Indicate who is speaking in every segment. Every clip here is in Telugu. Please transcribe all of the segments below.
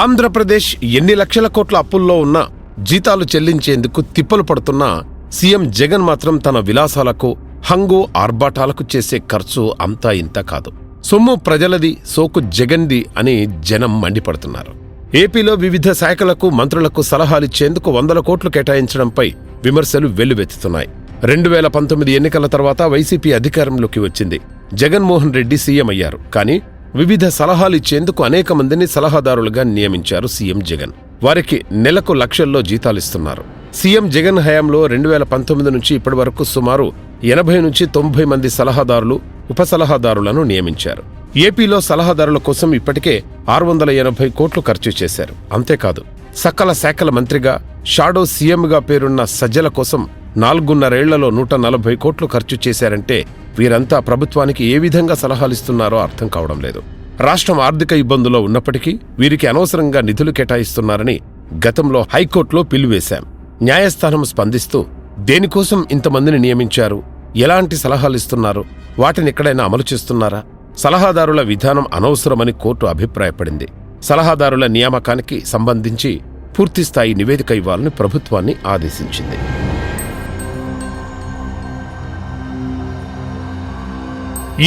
Speaker 1: ఆంధ్రప్రదేశ్ ఎన్ని లక్షల కోట్ల అప్పుల్లో ఉన్నా జీతాలు చెల్లించేందుకు తిప్పలు పడుతున్న సీఎం జగన్ మాత్రం తన విలాసాలకు హంగు ఆర్భాటాలకు చేసే ఖర్చు అంతా ఇంత కాదు. సొమ్ము ప్రజలది, సోకు జగన్ది అని జనం మండిపడుతున్నారు. ఏపీలో వివిధ శాఖలకు మంత్రులకు సలహాలిచ్చేందుకు 100 కోట్లు కేటాయించడంపై విమర్శలు వెల్లువెత్తుతున్నాయి. 2019 ఎన్నికల తర్వాత వైసీపీ అధికారంలోకి వచ్చింది. జగన్మోహన్ రెడ్డి సీఎం అయ్యారు. కానీ వివిధ సలహాలిచ్చేందుకు అనేక మందిని సలహాదారులుగా నియమించారు సీఎం జగన్. వారికి నెలకు లక్షల్లో జీతాలిస్తున్నారు. సీఎం జగన్ హయాంలో 2019 నుంచి ఇప్పటి వరకు సుమారు 80 నుంచి 90 మంది సలహాదారులు, ఉప సలహాదారులను నియమించారు. ఏపీలో సలహాదారుల కోసం ఇప్పటికే 680 కోట్లు ఖర్చు చేశారు. అంతేకాదు, సకల శాఖల మంత్రిగా, షాడో సీఎంగా పేరున్న సజ్జల కోసం 4.5 ఏళ్లలో 140 కోట్లు ఖర్చు చేశారంటే వీరంతా ప్రభుత్వానికి ఏ విధంగా సలహాలిస్తున్నారో అర్థం కావడం లేదు. రాష్ట్రం ఆర్థిక ఇబ్బందుల్లో ఉన్నప్పటికీ వీరికి అనవసరంగా నిధులు కేటాయిస్తున్నారని గతంలో హైకోర్టులో పిల్లు వేశాం. న్యాయస్థానం స్పందిస్తూ దేనికోసం ఇంతమందిని నియమించారు, ఎలాంటి సలహాలిస్తున్నారు, వాటినెక్కడైనా అమలు చేస్తున్నారా, సలహాదారుల విధానం అనవసరమని కోర్టు అభిప్రాయపడింది. సలహాదారుల నియామకానికి సంబంధించి పూర్తిస్థాయి నివేదిక ఇవ్వాలని ప్రభుత్వాన్ని ఆదేశించింది.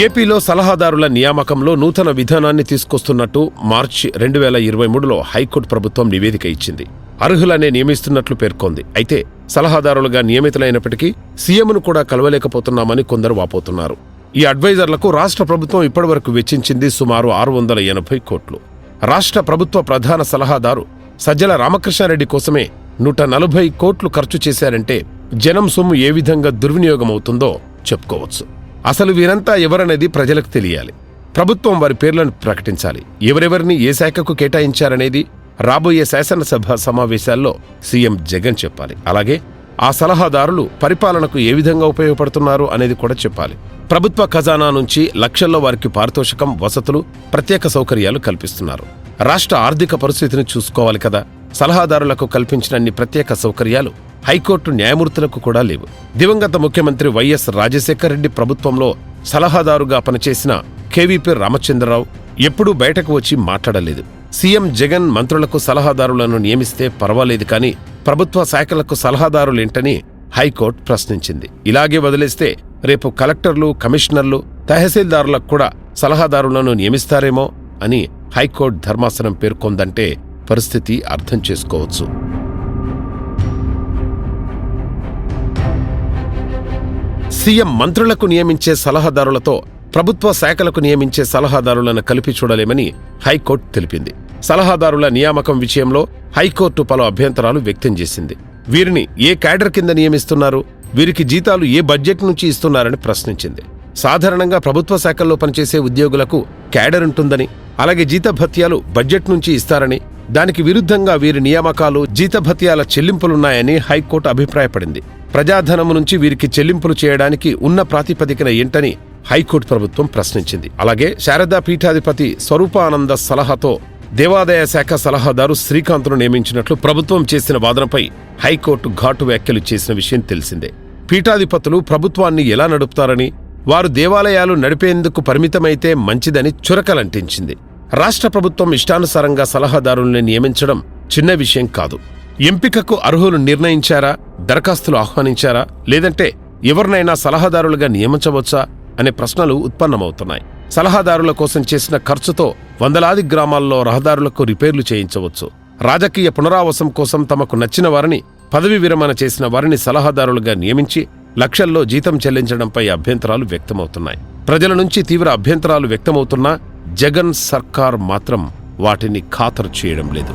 Speaker 1: ఏపీలో సలహాదారుల నియామకంలో నూతన విధానాన్ని తీసుకొస్తున్నట్టు మార్చి 2023లో హైకోర్టు ప్రభుత్వం నివేదిక ఇచ్చింది. అర్హులనే నియమిస్తున్నట్లు పేర్కొంది. అయితే సలహాదారులుగా నియమితులైనప్పటికీ సీఎంను కూడా కలవలేకపోతున్నామని కొందరు వాపోతున్నారు. ఈ అడ్వైజర్లకు రాష్ట్ర ప్రభుత్వం ఇప్పటివరకు వెచ్చించింది సుమారు 680 కోట్లు. రాష్ట్ర ప్రభుత్వ ప్రధాన సలహాదారు సజ్జల రామకృష్ణారెడ్డి కోసమే 140 కోట్లు ఖర్చు చేశారంటే జనం సొమ్ము ఏ విధంగా దుర్వినియోగమవుతుందో చెప్పుకోవచ్చు. అసలు వీరంతా ఎవరనేది ప్రజలకు తెలియాలి. ప్రభుత్వం వారి పేర్లను ప్రకటించాలి. ఎవరెవరిని ఏ శాఖకు కేటాయించారనేది రాబోయే శాసనసభ సమావేశాల్లో సీఎం జగన్ చెప్పాలి. అలాగే ఆ సలహాదారులు పరిపాలనకు ఏ విధంగా ఉపయోగపడుతున్నారు అనేది కూడా చెప్పాలి. ప్రభుత్వ ఖజానా నుంచి లక్షల్లో వారికి పారితోషికం, వసతులు, ప్రత్యేక సౌకర్యాలు కల్పిస్తున్నారు. రాష్ట్ర ఆర్థిక పరిస్థితిని చూసుకోవాలి కదా. సలహాదారులకు కల్పించినన్ని ప్రత్యేక సౌకర్యాలు హైకోర్టు న్యాయమూర్తులకు కూడా లేవు. దివంగత ముఖ్యమంత్రి వైఎస్ రాజశేఖర రెడ్డి ప్రభుత్వంలో సలహాదారుగా పనిచేసిన కేవీపీ రామచంద్రరావు ఎప్పుడూ బయటకు వచ్చి మాట్లాడలేదు. సీఎం జగన్ మంత్రులకు సలహాదారులను నియమిస్తే పర్వాలేదు, కానీ ప్రభుత్వ శాఖలకు సలహాదారులేంటని హైకోర్టు ప్రశ్నించింది. ఇలాగే వదిలేస్తే రేపు కలెక్టర్లు, కమిషనర్లు, తహసీల్దారులకు కూడా సలహాదారులను నియమిస్తారేమో అని హైకోర్టు ధర్మాసనం పేర్కొందంటే పరిస్థితి అర్థం చేసుకోవచ్చు. సీఎం మంత్రులకు నియమించే సలహాదారులతో ప్రభుత్వ శాఖలకు నియమించే సలహాదారులను కలిపి చూడలేమని హైకోర్టు తెలిపింది. సలహాదారుల నియామకం విషయంలో హైకోర్టు పలు అభ్యంతరాలు వ్యక్తం చేసింది. వీరిని ఏ క్యాడర్ కింద నియమిస్తున్నారు, వీరికి జీతాలు ఏ బడ్జెట్ నుంచి ఇస్తున్నారని ప్రశ్నించింది. సాధారణంగా ప్రభుత్వ శాఖల్లో పనిచేసే ఉద్యోగులకు క్యాడర్ ఉంటుందని, అలాగే జీతభత్యాలు బడ్జెట్ నుంచి ఇస్తారని, దానికి విరుద్ధంగా వీరి నియామకాలు, జీతభత్యాల చెల్లింపులున్నాయని హైకోర్టు అభిప్రాయపడింది. ప్రజాధనము నుంచి వీరికి చెల్లింపులు చేయడానికి ఉన్న ప్రాతిపదికన ఏంటని హైకోర్టు ప్రభుత్వం ప్రశ్నించింది. అలాగే శారదా పీఠాధిపతి స్వరూపానంద సలహాతో దేవాదాయ శాఖ సలహాదారు శ్రీకాంత్ను నియమించినట్లు ప్రభుత్వం చేసిన వాదనపై హైకోర్టు ఘాటు వ్యాఖ్యలు చేసిన విషయం తెలిసిందే. పీఠాధిపతులు ప్రభుత్వాన్ని ఎలా నడుపుతారని, వారు దేవాలయాలు నడిపేందుకు పరిమితమైతే మంచిదని చురకలంటించింది. రాష్ట్ర ప్రభుత్వం ఇష్టానుసారంగా సలహాదారుల్ని నియమించడం చిన్న విషయం కాదు. ఎంపికకు అర్హులు నిర్ణయించారా, దరఖాస్తులు ఆహ్వానించారా, లేదంటే ఎవరినైనా సలహాదారులుగా నియమించవచ్చా అనే ప్రశ్నలు ఉత్పన్నమవుతున్నాయి. సలహాదారుల కోసం చేసిన ఖర్చుతో వందలాది గ్రామాల్లో రహదారులకు రిపేర్లు చేయించవచ్చు. రాజకీయ పునరావాసం కోసం తమకు నచ్చిన వారిని, పదవి విరమణ చేసిన వారిని సలహాదారులుగా నియమించి లక్షల్లో జీతం చెల్లించడంపై అభ్యంతరాలు వ్యక్తమవుతున్నాయి. ప్రజల నుంచి తీవ్ర అభ్యంతరాలు వ్యక్తమవుతున్నా జగన్ సర్కార్ మాత్రం వాటిని ఖాతరు చేయడం లేదు.